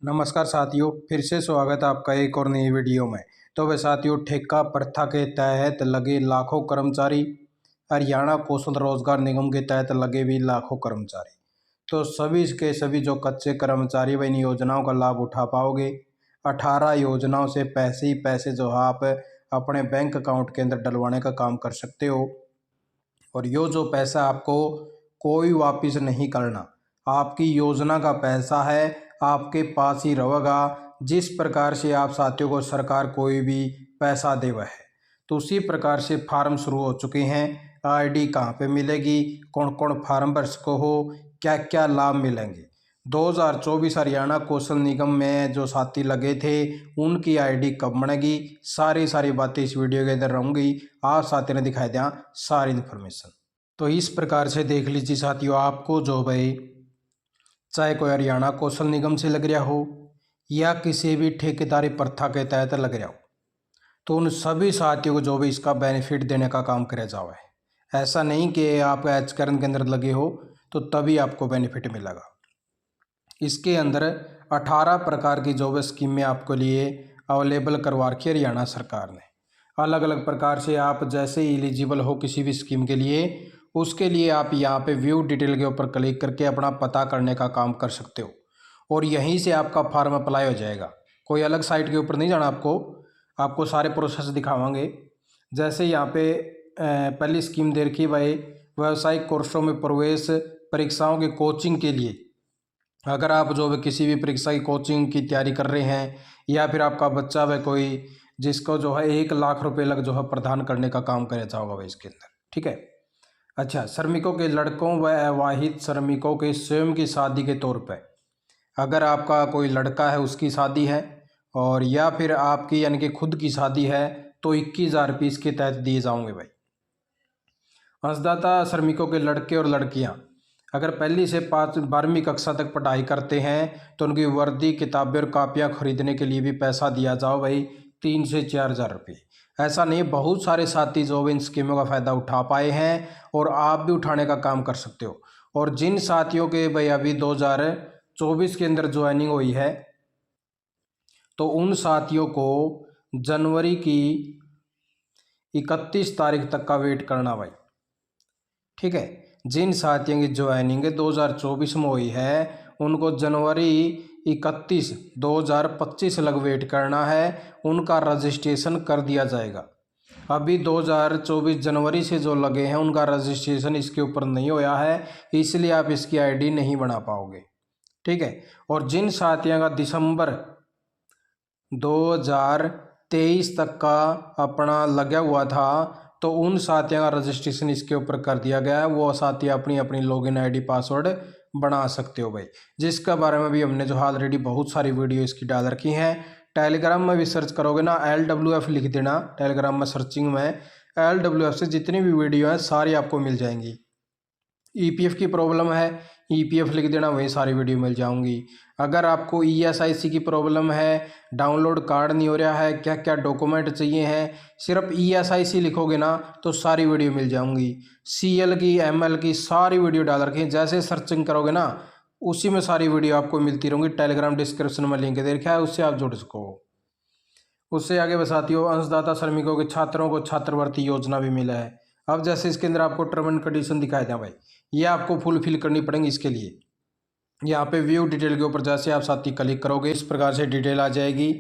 नमस्कार साथियों, फिर से स्वागत है आपका एक और नई वीडियो में। तो वे साथियों, ठेका प्रथा के तहत लगे लाखों कर्मचारी, हरियाणा कौशल रोजगार निगम के तहत लगे भी लाखों कर्मचारी, तो सभी के सभी जो कच्चे कर्मचारी व इन योजनाओं का लाभ उठा पाओगे। 18 योजनाओं से पैसे ही पैसे जो है आप अपने बैंक अकाउंट के अंदर डलवाने का काम कर सकते हो। और यो जो पैसा आपको कोई वापस नहीं करना, आपकी योजना का पैसा है, आपके पास ही रहेगा। जिस प्रकार से आप साथियों को सरकार कोई भी पैसा दे वह है, तो उसी प्रकार से फार्म शुरू हो चुके हैं। आईडी कहाँ पे मिलेगी, कौन कौन फार्म भर सको हो, क्या क्या लाभ मिलेंगे। 2024 हरियाणा कौशल निगम में जो साथी लगे थे उनकी आईडी कब बनेगी, सारी बातें इस वीडियो के अंदर रहूँगी। आप साथी ने दिखाई दिया सारी इन्फॉर्मेशन। तो इस प्रकार से देख लीजिए साथियों, आपको जो भाई चाहे कोई हरियाणा कौशल निगम से लग रहा हो या किसी भी ठेकेदारी प्रथा के तहत लग रहा हो, तो उन सभी साथियों को जो भी इसका बेनिफिट देने का काम किया जाओ है। ऐसा नहीं कि आप एचकरण के अंदर लगे हो तो तभी आपको बेनिफिट मिलेगा। इसके अंदर 18 प्रकार की जो भी स्कीमें आपके लिए अवेलेबल करवा रखी है हरियाणा सरकार ने। अलग अलग प्रकार से आप जैसे एलिजिबल हो किसी भी स्कीम के लिए, उसके लिए आप यहाँ पे व्यू डिटेल के ऊपर क्लिक करके अपना पता करने का काम कर सकते हो और यहीं से आपका फॉर्म अप्लाई हो जाएगा। कोई अलग साइट के ऊपर नहीं जाना, आपको सारे प्रोसेस दिखावांगे। जैसे यहाँ पे पहली स्कीम दे रखी भाई, व्यावसायिक कोर्सों में प्रवेश परीक्षाओं की कोचिंग के लिए। अगर आप जो है किसी भी परीक्षा की कोचिंग की तैयारी कर रहे हैं या फिर आपका बच्चा वह कोई जिसको जो है 1 लाख रुपए लग जो है प्रदान करने का काम किया जाओगा भाई इसके अंदर, ठीक है। अच्छा, श्रमिकों के लड़कों व अविवाहित श्रमिकों के स्वयं की शादी के तौर पर, अगर आपका कोई लड़का है उसकी शादी है और या फिर आपकी यानी कि खुद की शादी है तो 21,000 रुपये इसके तहत दिए जाओगे भाई। अंशदाता श्रमिकों के लड़के और लड़कियां अगर पहली से 12वीं कक्षा तक पढ़ाई करते हैं तो उनकी वर्दी, किताबें और कापियाँ खरीदने के लिए भी पैसा दिया जाओ भाई, 3 से 4,000 रुपये। ऐसा नहीं, बहुत सारे साथी जो इन स्कीमों का फ़ायदा उठा पाए हैं और आप भी उठाने का काम कर सकते हो। और जिन साथियों के भाई अभी 2024 के अंदर ज्वाइनिंग हुई है तो उन साथियों को जनवरी की 31 तारीख तक का वेट करना भाई, ठीक है। जिन साथियों की ज्वाइनिंग 2024 में हुई है उनको जनवरी 31 2025 लग वेट करना है, उनका रजिस्ट्रेशन कर दिया जाएगा। अभी 2024 जनवरी से जो लगे हैं उनका रजिस्ट्रेशन इसके ऊपर नहीं होया है, इसलिए आप इसकी आईडी नहीं बना पाओगे, ठीक है। और जिन साथियों का दिसंबर 2023 तक का अपना लगा हुआ था तो उन साथियों का रजिस्ट्रेशन इसके ऊपर कर दिया गया है। वो साथी अपनी अपनी लॉगिन आईडी पासवर्ड बना सकते हो भाई, जिसका बारे में भी हमने जो ऑलरेडी बहुत सारी वीडियो इसकी डाल रखी हैं। टेलीग्राम में भी सर्च करोगे ना, LWF लिख देना टेलीग्राम में, सर्चिंग में LWF से जितनी भी वीडियो हैं सारी आपको मिल जाएंगी। EPF की प्रॉब्लम है, EPF लिख देना, वही सारी वीडियो मिल जाऊंगी। अगर आपको ESIC की प्रॉब्लम है, डाउनलोड कार्ड नहीं हो रहा है, क्या क्या डॉक्यूमेंट चाहिए हैं, सिर्फ ESIC लिखोगे ना तो सारी वीडियो मिल जाऊंगी। CL की, ML की सारी वीडियो डाल रखी है, जैसे सर्चिंग करोगे ना उसी में सारी वीडियो आपको मिलती रहेंगी। टेलीग्राम डिस्क्रिप्शन में लिंक दे रखा है, उससे आप जुड़ सको। उससे आगे साथियों, अंशदाता श्रमिकों के छात्रों को छात्रवृत्ति योजना भी मिला है। अब जैसे इसके अंदर आपको टर्म एंड कंडीशन दिखाई दें भाई, ये आपको फुलफिल करनी पड़ेंगी। इसके लिए यहाँ पे व्यू डिटेल के ऊपर जैसे आप साथी क्लिक करोगे इस प्रकार से डिटेल आ जाएगी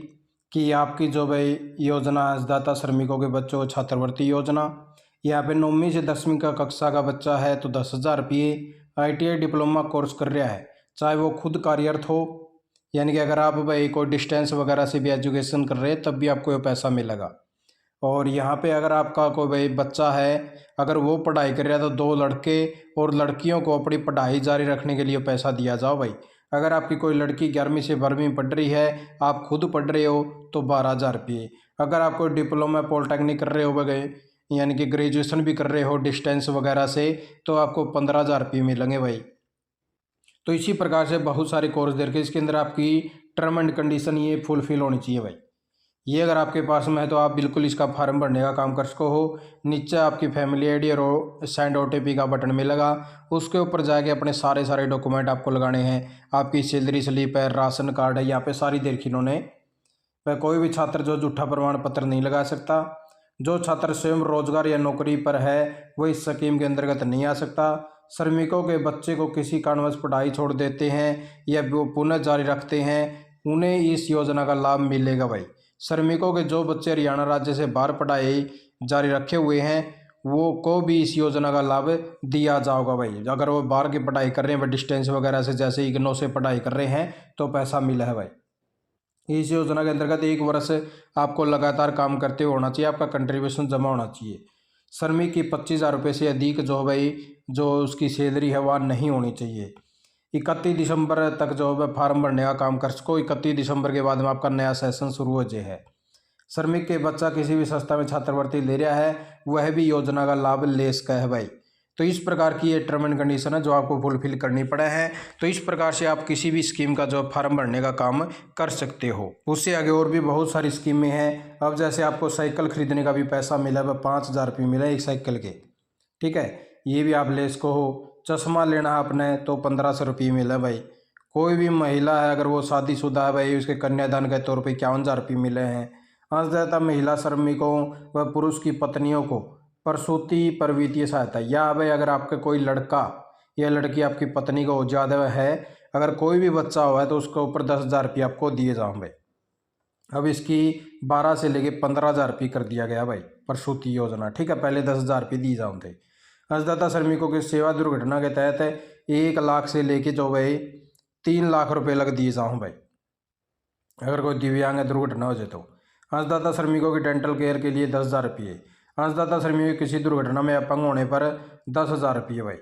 कि आपकी जो भाई योजना अंशदाता श्रमिकों के बच्चों को छात्रवृत्ति योजना। यहाँ पे 9वीं से 10वीं का कक्षा का बच्चा है तो 10,000 रुपये। ITI डिप्लोमा कोर्स कर रहा है, चाहे वो खुद कार्यरत हो, यानी कि अगर आप भाई कोई डिस्टेंस वगैरह से भी एजुकेशन कर रहे हैं तब भी आपको ये पैसा मिलेगा। और यहाँ पे अगर आपका कोई भाई बच्चा है, अगर वो पढ़ाई कर रहा है तो 2 लड़के और लड़कियों को अपनी पढ़ाई जारी रखने के लिए पैसा दिया जाओ भाई। अगर आपकी कोई लड़की 11वीं से 12वीं पढ़ रही है, आप खुद पढ़ रहे हो तो 12,000 रुपये। अगर आप कोई डिप्लोमा पॉलिटेक्निक कर रहे हो वगैरह, यानी कि ग्रेजुएशन भी कर रहे हो डिस्टेंस वगैरह से, तो आपको 15,000 रुपये मिलेंगे भाई। तो इसी प्रकार से बहुत सारे कोर्स दे रखे, इसके अंदर आपकी टर्म एंड कंडीशन ये फुलफिल होनी चाहिए भाई। ये अगर आपके पास में है तो आप बिल्कुल इसका फॉर्म भरने का काम कर सको हो। नीचे आपकी फैमिली आईडी और सेंड OTP का बटन मिलेगा, उसके ऊपर जाके अपने सारे डॉक्यूमेंट आपको लगाने हैं। आपकी सैलरी स्लिप है, राशन कार्ड है, यहाँ पे सारी देखी इन्होंने। वह कोई भी छात्र जो झूठा प्रमाण पत्र नहीं लगा सकता। जो छात्र स्वयं रोजगार या नौकरी पर है वो इस स्कीम के अंतर्गत नहीं आ सकता। श्रमिकों के बच्चे को किसी कारणवश पढ़ाई छोड़ देते हैं या वो पुनः जारी रखते हैं, उन्हें इस योजना का लाभ मिलेगा भाई। श्रमिकों के जो बच्चे हरियाणा राज्य से बाहर पढ़ाई जारी रखे हुए हैं वो को भी इस योजना का लाभ दिया जाएगा भाई। अगर वो बाहर की पढ़ाई कर रहे हैं, डिस्टेंस वगैरह से, जैसे इग्नू से पढ़ाई कर रहे हैं, तो पैसा मिला है भाई। इस योजना के अंतर्गत 1 वर्ष आपको लगातार काम करते हुए होना चाहिए, आपका कंट्रीब्यूशन जमा होना चाहिए। श्रमिक की 25,000 रुपये से अधिक जो भाई जो उसकी सैलरी है वह नहीं होनी चाहिए। 31 दिसंबर तक जो है फार्म भरने का काम कर सको। 31 दिसंबर के बाद में आपका नया सेशन शुरू हो जाए है। श्रमिक के बच्चा किसी भी संस्था में छात्रवृत्ति ले रहा है वह भी योजना का लाभ ले सका है भाई। तो इस प्रकार की ये टर्म एंड कंडीशन है जो आपको फुलफिल करनी पड़ा है। तो इस प्रकार से आप किसी भी स्कीम का जो फॉर्म भरने का काम कर सकते हो। उससे आगे और भी बहुत सारी स्कीमें हैं। अब जैसे आपको साइकिल खरीदने का भी पैसा मिला है, 5,000 रुपये मिला एक साइकिल के, ठीक है, ये भी आप ले इसको हो। चश्मा लेना है आपने तो 1,500 रुपये मिला भाई। कोई भी महिला है अगर वो शादीशुदा है भाई, उसके कन्यादान के तौर पर 51,000 रुपये मिले हैं। अंशदाता महिला श्रमिकों व पुरुष की पत्नियों को प्रसूति पर वित्तीय सहायता, या भाई अगर आपका कोई लड़का या लड़की आपकी पत्नी को ज़्यादा है, अगर कोई भी बच्चा हुआ है तो उसके ऊपर 10,000 रुपये आपको दिए जाऊँ भाई। अब इसकी 12 से लेके 15,000 रुपये कर दिया गया भाई प्रसूति योजना, ठीक है। पहले 10,000 रुपये दिए जाऊँ थे। अंशदाता श्रमिकों की सेवा दुर्घटना के तहत 1 लाख से लेके जो भाई 3 लाख रुपये लग दिए जाऊँ भाई, अगर कोई दिव्यांग दुर्घटना हो जाए तो। अंशदाता श्रमिकों की डेंटल केयर के लिए 10,000 रुपये। अंशदाता श्रमिकों की किसी दुर्घटना में अपंग होने पर 10,000 रुपये भाई,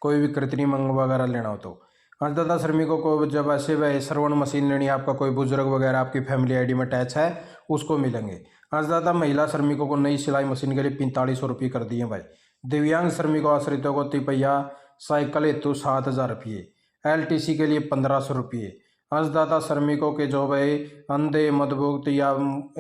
कोई भी कृत्रिम अंग वगैरह लेना हो तो। अंशदाता श्रमिकों को जब ऐसे वह श्रवण मशीन लेनी है, आपका कोई बुजुर्ग वगैरह आपकी फैमिली आईडी में अटैच है, उसको मिलेंगे। अंशदाता महिला श्रमिकों को नई सिलाई मशीन के लिए 4500 रुपये कर दिए भाई। दिव्यांग श्रमिकों आश्रितों को तिपहिया साइकिल हेतु 7,000 रुपये। LTC के लिए 1,500 रुपये। अंशदाता श्रमिकों के जो भाई अंधे मदबुक्त या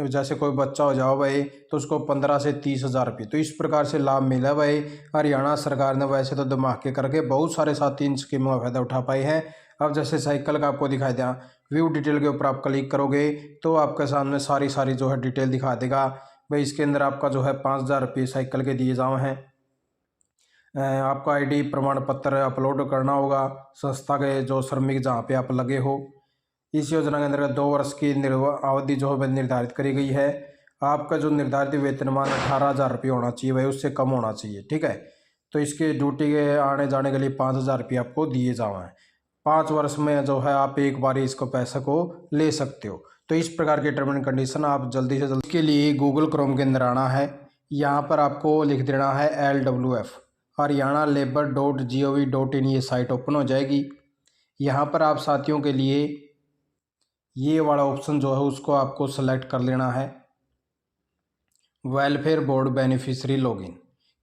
जैसे कोई बच्चा हो जाओ भाई तो उसको 15 से 30,000 रुपये। तो इस प्रकार से लाभ मिला भाई। हरियाणा सरकार ने वैसे तो धमाके करके बहुत सारे साथी इन स्कीमों का फायदा उठा पाए हैं। अब जैसे साइकिल का आपको दिखाई दिया, व्यू डिटेल के ऊपर आप क्लिक करोगे तो आपके सामने सारी जो है डिटेल दिखा देगा भाई। इसके अंदर आपका जो है 5,000 रुपये साइकिल के दिए जाओ हैं। आपका ID प्रमाण पत्र अपलोड करना होगा संस्था के जो श्रमिक जहाँ पे आप लगे हो। इस योजना के अंतर्गत 2 वर्ष की अवधि जो है निर्धारित करी गई है। आपका जो निर्धारित वेतनमान 18,000 रुपये होना चाहिए भाई, उससे कम होना चाहिए, ठीक है। तो इसके ड्यूटी के आने जाने के लिए 5,000 रुपये आपको दिए जाओ हैं। 5 वर्ष में जो है आप एक बार इसको पैसे को ले सकते हो। तो इस प्रकार के टर्म एंड कंडीशन आप जल्दी से जल्दी के लिए गूगल क्रोम के अंदर आना है। यहाँ पर आपको लिख देना है LWF haryana.labor.gov.in, ये साइट ओपन हो जाएगी। यहाँ पर आप साथियों के लिए ये वाला ऑप्शन जो है उसको आपको सेलेक्ट कर लेना है, वेलफेयर बोर्ड बेनिफिशियरी लॉगिन,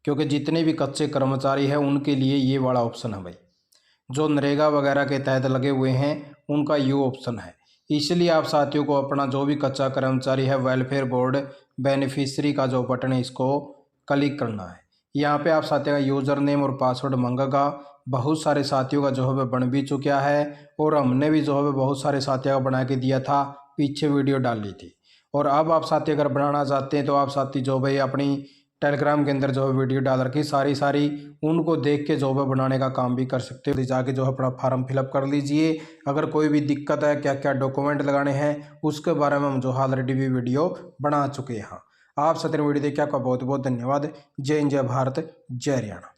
क्योंकि जितने भी कच्चे कर्मचारी हैं उनके लिए ये वाला ऑप्शन है भाई। जो नरेगा वगैरह के तहत लगे हुए हैं उनका ये ऑप्शन है। इसलिए आप साथियों को अपना जो भी कच्चा कर्मचारी है वेलफेयर बोर्ड बेनिफिशियरी का जो बटन है इसको क्लिक करना है। यहाँ पे आप साथियों का यूज़र नेम और पासवर्ड मांगेगा। बहुत सारे साथियों का जो है वह बन भी चुका है और हमने भी जो है बहुत सारे साथियों का बना के दिया था, पीछे वीडियो डाली थी। और अब आप साथी अगर बनाना चाहते हैं तो आप साथी जो भाई अपनी टेलीग्राम के अंदर जो है वीडियो डाल रखी सारी उनको देख के जो है बनाने का काम भी कर सकते हो। जाके जो है अपना फॉर्म फिलअप कर लीजिए। अगर कोई भी दिक्कत है, क्या क्या डॉक्यूमेंट लगाने हैं, उसके बारे में हम जो ऑलरेडी भी वीडियो बना चुके हैं। आप सत्र वीडियो देखिए, आपका बहुत बहुत धन्यवाद। जय हिंद, जय भारत, जय हरियाणा।